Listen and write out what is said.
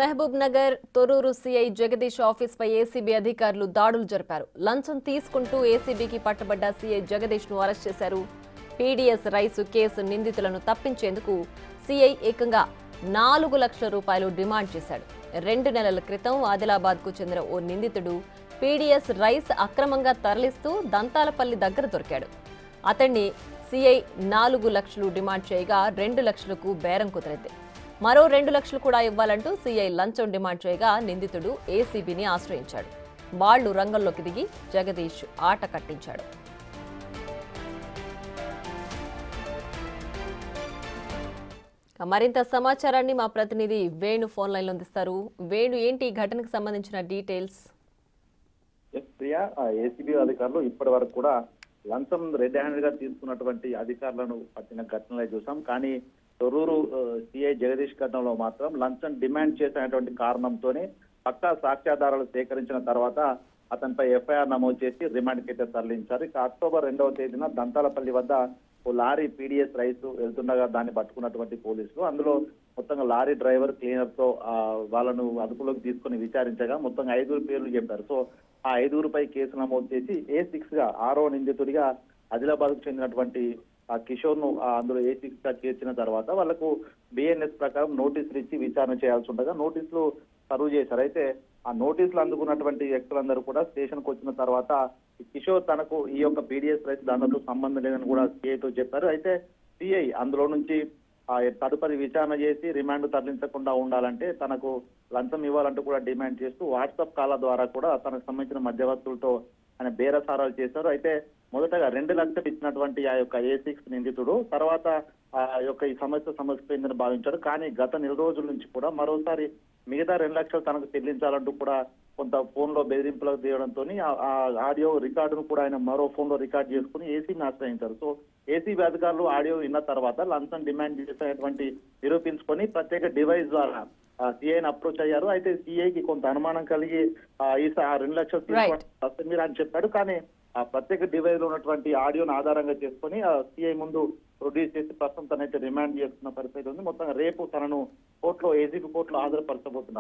Mahabub Nagar Thorrur CI Jagadish office పై ACB అధికారులు దాడులు జరిపారు. లంచం తీసుకుంటూ ఏసీబీకి పట్టుబడ్డ సీఐ జగదీష్ ను అరెస్ట్ చేశారు. పీడీఎస్ రైసు కేసు నిందితులను తప్పించేందుకు సీఐ ఏకంగా 4 లక్షల రూపాయలు డిమాండ్ చేశాడు. 2 నెలల క్రితం ఆదిలాబాద్ కు చెందిన ఓ నిందితుడు పీడీఎస్ రైస్ అక్రమంగా తరలిస్తూ దంతాలపల్లి దగ్గర దొరికాడు. అతన్ని సీఐ 4 లక్షలు డిమాండ్ చేయగా 2 లక్షలకు బేరం కుదిరింది. మరో 2 లక్షలు కూడా ఇవ్వాలంటూ సీఐ లంచం డిమాండ్ చేయగా నిందితుడు ఏసీబీని ఆశ్రయించాడు. వాళ్లు రంగంలోకి దిగి జగదీష్ ఆట కట్టించాడు. మరింత సమాచారాన్ని మా ప్రతినిధి వేణు ఫోన్ లైన్లో అందిస్తారు. వేణు, ఏంటి ఈ ఘటనకు సంబంధించిన డీటెయిల్స్? ప్రియా, ఏసీబీ అధికారులు ఇప్పటి వరకు కూడా లంచం రెడ్ హ్యాండెడ్ గా తీసుకున్నటువంటి అధికారులను పట్టిన ఘటనలే చూసాం. కానీ తొర్రూరు సిఐ జగదీష్ ఘటనలో మాత్రం లంచం డిమాండ్ చేసినటువంటి కారణంతోనే పక్కా సాక్ష్యాధారాలు సేకరించిన తర్వాత అతనిపై ఎఫ్ఐఆర్ నమోదు చేసి రిమాండ్కి అయితే తరలించారు. ఇక అక్టోబర్ 2వ తేదీన దంతాలపల్లి వద్ద ఓ లారీ పీడీఎస్ రైస్ వెళ్తుండగా దాన్ని పట్టుకున్నటువంటి పోలీసులు అందులో మొత్తంగా లారీ డ్రైవర్ క్లీనర్ తో వాళ్ళను అదుపులోకి తీసుకుని విచారించగా మొత్తంగా 5 పేర్లు చెప్పారు. సో ఆ 5పై కేసు నమోదు చేసి A6 గా 6వ నిందితుడిగా ఆదిలాబాద్ కు చెందినటువంటి ఆ కిషోర్ ను అందులో A6 గా చేర్చిన తర్వాత వాళ్లకు బిఎన్ఎస్ ప్రకారం నోటీసులు ఇచ్చి విచారణ చేయాల్సి ఉండగా నోటీసులు సర్వ్ చేశారు. అయితే ఆ నోటీసులు అందుకున్నటువంటి వ్యక్తులందరూ కూడా స్టేషన్ కు వచ్చిన తర్వాత కిషోర్ తనకు ఈ యొక్క పీడీఎస్ రైస్ దానితో సంబంధం లేదని కూడా సిఐతో చెప్పారు. అయితే సిఐ అందులో నుంచి తదుపరి విచారణ చేసి రిమాండ్ తరలించకుండా ఉండాలంటే తనకు లంచం ఇవ్వాలంటూ కూడా డిమాండ్ చేస్తూ వాట్సాప్ కాల్ ద్వారా కూడా తనకు సంబంధించిన మధ్యవర్తులతో ఆయన బేరసారాలు చేశారు. అయితే మొదటగా 2 లక్షలు ఇచ్చినటువంటి ఆ యొక్క A6 నిందితుడు తర్వాత ఆ యొక్క ఈ సమస్య సమస్యపోయిందని భావించాడు. కానీ గత 4 రోజుల నుంచి కూడా మరోసారి మిగతా 2 లక్షలు తనకు చెల్లించాలంటూ కూడా కొంత ఫోన్ లో బెదిరింపులకు తీయడంతో ఆ ఆడియో రికార్డును కూడా ఆయన మరో ఫోన్ లో రికార్డ్ చేసుకుని ఏసీబీని ఆశ్రయించారు. సో ఏసీబీ అధికారులు ఆడియో విన్న తర్వాత లంచం డిమాండ్ చేసేటువంటి నిరూపించుకొని ప్రత్యేక డివైస్ ద్వారా సిఐని అప్రోచ్ అయ్యారు. అయితే సిఐకి కొంత అనుమానం కలిగి ఈ 2 లక్షలు తీసుకోవడం మీరు అని చెప్పాడు. కానీ ఆ ప్రత్యేక డివైస్ లో ఉన్నటువంటి ఆడియోను ఆధారంగా చేసుకుని సిఐ ముందు ప్రొడ్యూస్ చేసి ప్రస్తుతం తనైతే రిమాండ్ చేస్తున్న పరిస్థితి ఉంది. మొత్తంగా రేపు తనను కోర్టులో ఏసీబీ కోర్టులో హాజరుపరచబోతున్నారు.